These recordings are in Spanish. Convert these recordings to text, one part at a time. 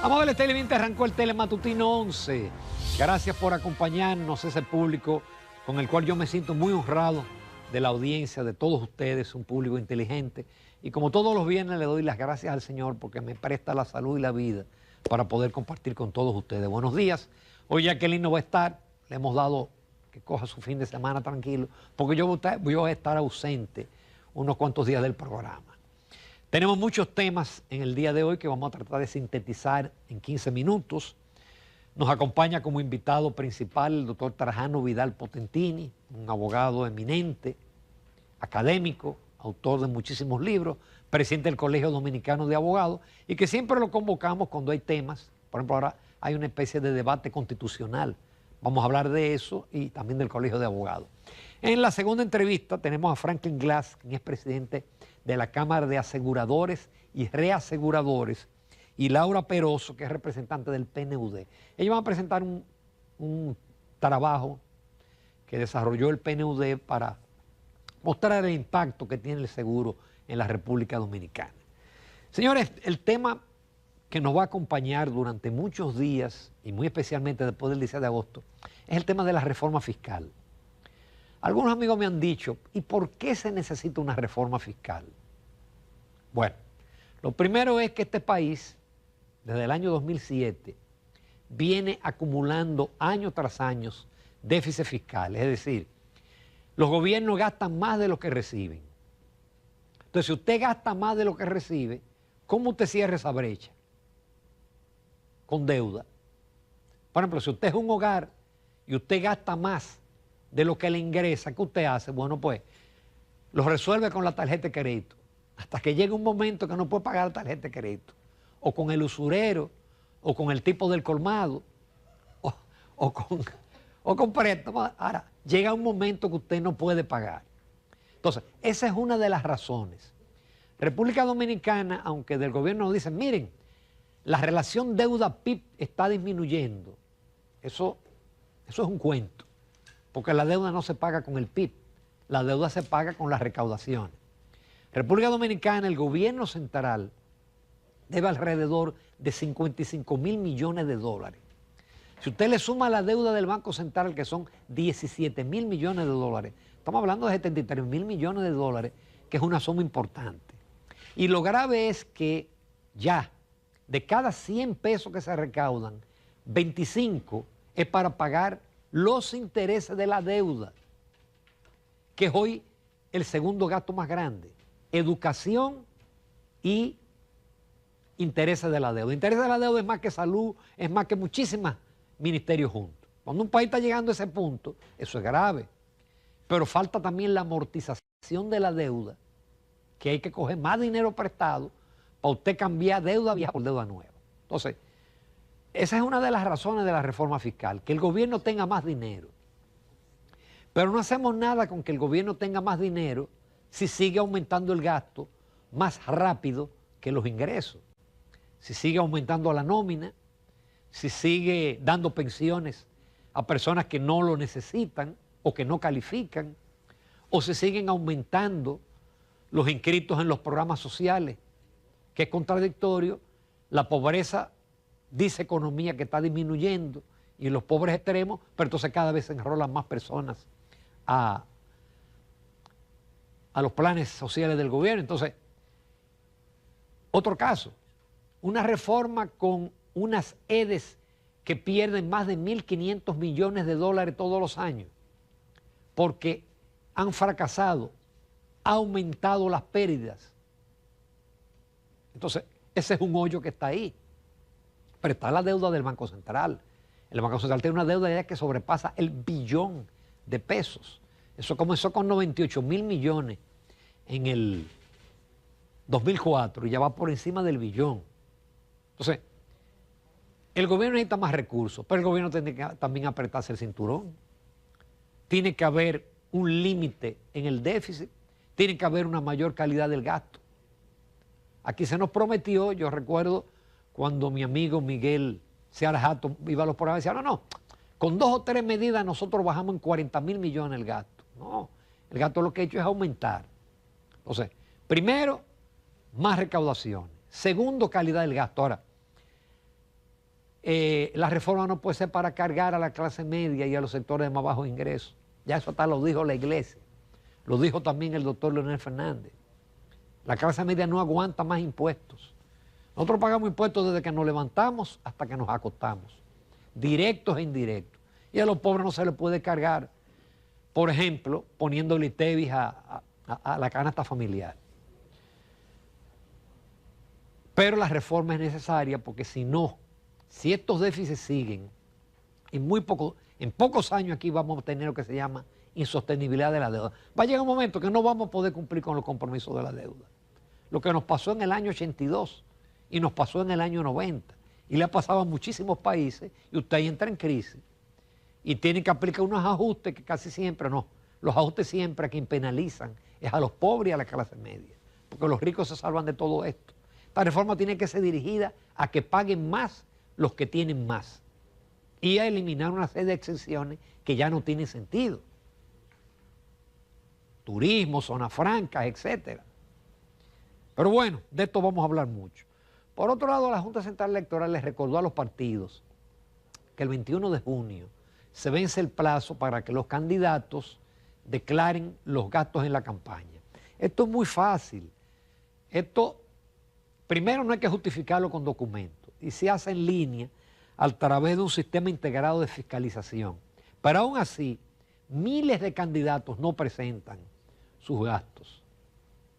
Amables televidentes, arrancó el Telematutino 11. Gracias por acompañarnos, ese público con el cual yo me siento muy honrado de la audiencia, de todos ustedes, un público inteligente. Y como todos los viernes le doy las gracias al Señor porque me presta la salud y la vida para poder compartir con todos ustedes. Buenos días. Hoy Jacqueline no va a estar, le hemos dado que coja su fin de semana tranquilo, porque yo voy a estar ausente unos cuantos días del programa. Tenemos muchos temas en el día de hoy que vamos a tratar de sintetizar en 15 minutos. Nos acompaña como invitado principal el doctor Trajano Vidal Potentini, un abogado eminente, académico, autor de muchísimos libros, presidente del Colegio Dominicano de Abogados, y que siempre lo convocamos cuando hay temas. Por ejemplo, ahora hay una especie de debate constitucional. Vamos a hablar de eso y también del Colegio de Abogados. En la segunda entrevista tenemos a Franklin Glass, quien es presidente de la Cámara de Aseguradores y Reaseguradores, y Laura Peroso, que es representante del PNUD. Ellos van a presentar un trabajo que desarrolló el PNUD para mostrar el impacto que tiene el seguro en la República Dominicana. Señores, el tema que nos va a acompañar durante muchos días, y muy especialmente después del 16 de agosto, es el tema de la reforma fiscal. Algunos amigos me han dicho, ¿y por qué se necesita una reforma fiscal? Bueno, lo primero es que este país, desde el año 2007, viene acumulando año tras año déficits fiscales. Es decir, los gobiernos gastan más de lo que reciben. Entonces, si usted gasta más de lo que recibe, ¿cómo usted cierra esa brecha? Con deuda. Por ejemplo, si usted es un hogar y usted gasta más de lo que le ingresa, ¿qué usted hace? Bueno, pues lo resuelve con la tarjeta de crédito, hasta que llegue un momento que no puede pagar la tarjeta de crédito, o con el usurero, o con el tipo del colmado, o con préstamo. Ahora, llega un momento que usted no puede pagar. Entonces, esa es una de las razones. República Dominicana, aunque del gobierno nos dicen, miren, la relación deuda-PIB está disminuyendo. Eso es un cuento, porque la deuda no se paga con el PIB, la deuda se paga con las recaudaciones. República Dominicana, el gobierno central, debe alrededor de 55.000 millones de dólares. Si usted le suma la deuda del Banco Central, que son 17.000 millones de dólares, estamos hablando de 73.000 millones de dólares, que es una suma importante. Y lo grave es que ya de cada 100 pesos que se recaudan, 25 es para pagar los intereses de la deuda, que es hoy el segundo gasto más grande. Educación y intereses de la deuda. Intereses de la deuda es más que salud, es más que muchísimos ministerios juntos. Cuando un país está llegando a ese punto, eso es grave. Pero falta también la amortización de la deuda, que hay que coger más dinero prestado para usted cambiar deuda vieja por deuda nueva. Entonces, esa es una de las razones de la reforma fiscal, que el gobierno tenga más dinero. Pero no hacemos nada con que el gobierno tenga más dinero si sigue aumentando el gasto más rápido que los ingresos. Si sigue aumentando la nómina, si sigue dando pensiones a personas que no lo necesitan o que no califican, o se siguen aumentando los inscritos en los programas sociales, que es contradictorio. La pobreza dice economía que está disminuyendo y los pobres extremos, pero entonces cada vez se enrolan más personas a los planes sociales del gobierno. Entonces, otro caso, una reforma con unas EDES que pierden más de 1.500 millones de dólares todos los años, porque han fracasado, ha aumentado las pérdidas. Entonces, ese es un hoyo que está ahí. Pero está la deuda del Banco Central. El Banco Central tiene una deuda ya que sobrepasa el billón de pesos. Eso comenzó con 98.000 millones en el 2004 y ya va por encima del billón. Entonces, el gobierno necesita más recursos, pero el gobierno tiene que también apretarse el cinturón. Tiene que haber un límite en el déficit, tiene que haber una mayor calidad del gasto. Aquí se nos prometió, yo recuerdo cuando mi amigo Miguel Seara Jato iba a los programas y decía, no, con 2 o 3 medidas nosotros bajamos en 40.000 millones el gasto. No, el gasto lo que ha hecho es aumentar. Entonces, primero, más recaudaciones. Segundo, calidad del gasto. Ahora, la reforma no puede ser para cargar a la clase media y a los sectores de más bajos ingresos. Ya eso hasta lo dijo la Iglesia. Lo dijo también el doctor Leonel Fernández. La clase media no aguanta más impuestos. Nosotros pagamos impuestos desde que nos levantamos hasta que nos acostamos, directos e indirectos. Y a los pobres no se les puede cargar, por ejemplo, poniéndole ITEVIS a la canasta familiar. Pero la reforma es necesaria porque si no, si estos déficits siguen, en pocos años aquí vamos a tener lo que se llama insostenibilidad de la deuda. Va a llegar un momento que no vamos a poder cumplir con los compromisos de la deuda. Lo que nos pasó en el año 82 y nos pasó en el año 90 y le ha pasado a muchísimos países y usted entra en crisis y tiene que aplicar unos ajustes que casi siempre no. Los ajustes siempre a quien penalizan es a los pobres y a la clase media, porque los ricos se salvan de todo esto. Esta reforma tiene que ser dirigida a que paguen más los que tienen más y a eliminar una serie de exenciones que ya no tienen sentido. Turismo, zonas francas, etcétera. Pero bueno, de esto vamos a hablar mucho. Por otro lado, la Junta Central Electoral les recordó a los partidos que el 21 de junio se vence el plazo para que los candidatos declaren los gastos en la campaña. Esto es muy fácil. Esto, primero, no hay que justificarlo con documentos y se hace en línea a través de un sistema integrado de fiscalización. Pero aún así, miles de candidatos no presentan sus gastos.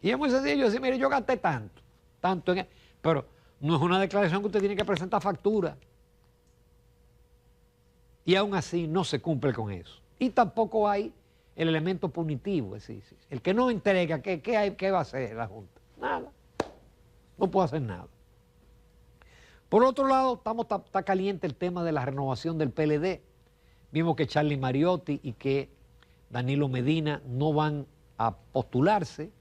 Y es muy sencillo decir, mire, yo gasté tanto, pero no es una declaración que usted tiene que presentar factura. Y aún así no se cumple con eso. Y tampoco hay el elemento punitivo, es decir, el que no entrega, ¿qué va a hacer la Junta? Nada, no puede hacer nada. Por otro lado, está caliente el tema de la renovación del PLD. Vimos que Charlie Mariotti y que Danilo Medina no van a postularse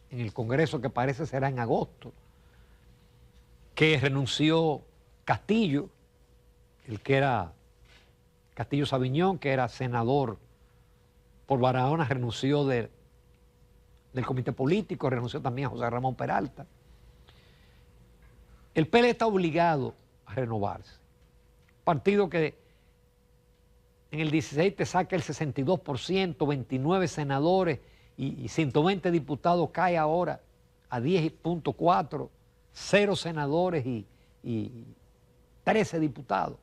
en el Congreso que parece será en agosto, que renunció Castillo, el que era Castillo Sabiñón, que era senador por Barahona, renunció del comité político, renunció también a José Ramón Peralta. El PLD está obligado a renovarse. Partido que en el 16 te saca el 62%, 29 senadores y 120 diputados, cae ahora a 10.4, 0 senadores y 13 diputados.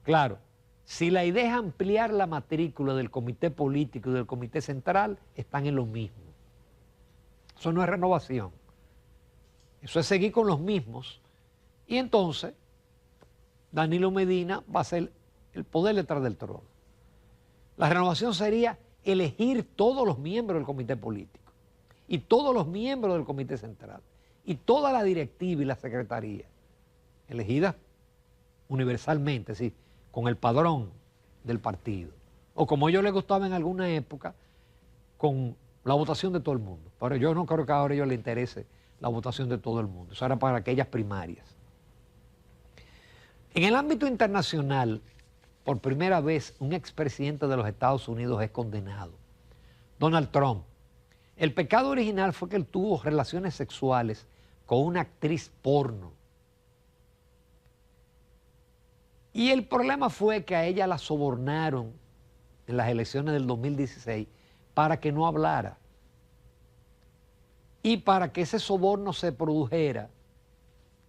Claro, si la idea es ampliar la matrícula del comité político y del comité central, están en lo mismo. Eso no es renovación. Eso es seguir con los mismos. Y entonces, Danilo Medina va a ser el poder detrás del trono. La renovación sería elegir todos los miembros del comité político y todos los miembros del comité central y toda la directiva y la secretaría elegidas universalmente, sí, con el padrón del partido. O como a ellos les gustaba en alguna época, con la votación de todo el mundo. Pero yo no creo que ahora a ellos les interese la votación de todo el mundo. Eso era para aquellas primarias. En el ámbito internacional, por primera vez, un expresidente de los Estados Unidos es condenado. Donald Trump. El pecado original fue que él tuvo relaciones sexuales con una actriz porno. Y el problema fue que a ella la sobornaron en las elecciones del 2016 para que no hablara. Y para que ese soborno se produjera,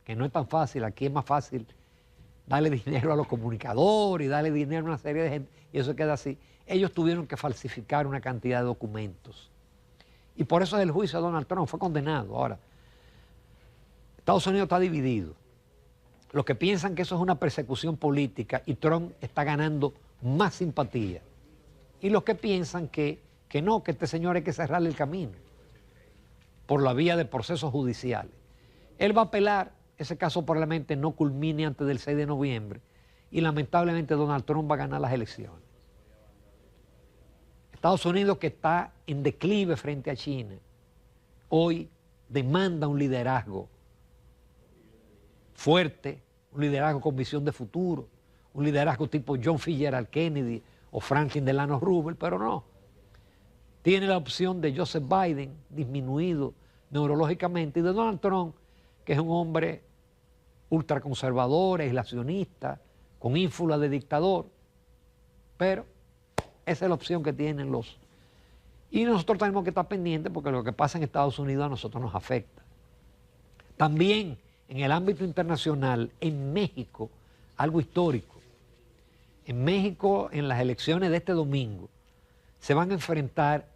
que no es tan fácil, aquí es más fácil darle dinero a los comunicadores y darle dinero a una serie de gente, y eso queda así. Ellos tuvieron que falsificar una cantidad de documentos. Y por eso es el juicio de Donald Trump, fue condenado. Ahora, Estados Unidos está dividido. Los que piensan que eso es una persecución política y Trump está ganando más simpatía. Y los que piensan que no, que este señor hay que cerrarle el camino por la vía de procesos judiciales. Él va a apelar, ese caso probablemente no culmine antes del 6 de noviembre y lamentablemente Donald Trump va a ganar las elecciones. Estados Unidos, que está en declive frente a China, hoy demanda un liderazgo fuerte, un liderazgo con visión de futuro, un liderazgo tipo John F. Kennedy o Franklin Delano Roosevelt, pero no. Tiene la opción de Joseph Biden, disminuido neurológicamente, y de Donald Trump, que es un hombre ultraconservador, aislacionista, con ínfula de dictador, pero esa es la opción que tienen los... Y nosotros tenemos que estar pendientes porque lo que pasa en Estados Unidos a nosotros nos afecta. También en el ámbito internacional, en México, algo histórico. En México, en las elecciones de este domingo, se van a enfrentar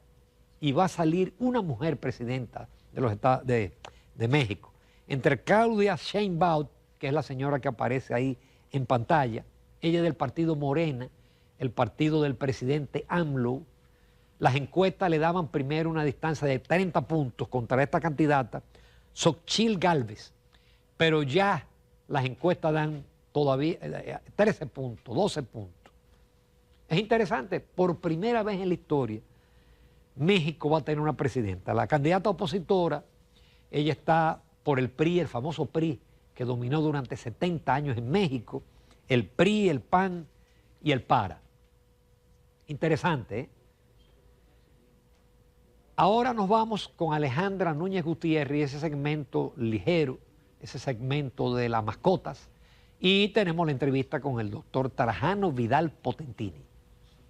y va a salir una mujer presidenta de los Estados de México, entre Claudia Sheinbaum, que es la señora que aparece ahí en pantalla, ella es del partido Morena, el partido del presidente AMLO. Las encuestas le daban primero una distancia de 30 puntos contra esta candidata, Xochitl Gálvez, pero ya las encuestas dan todavía 13 puntos, 12 puntos. Es interesante, por primera vez en la historia, México va a tener una presidenta. La candidata opositora, ella está por el PRI, el famoso PRI, que dominó durante 70 años en México, el PRI, el PAN y el PARA. Interesante, ¿eh? Ahora nos vamos con Alejandra Núñez Gutiérrez y ese segmento ligero, ese segmento de las mascotas, y tenemos la entrevista con el doctor Trajano Vidal Potentini.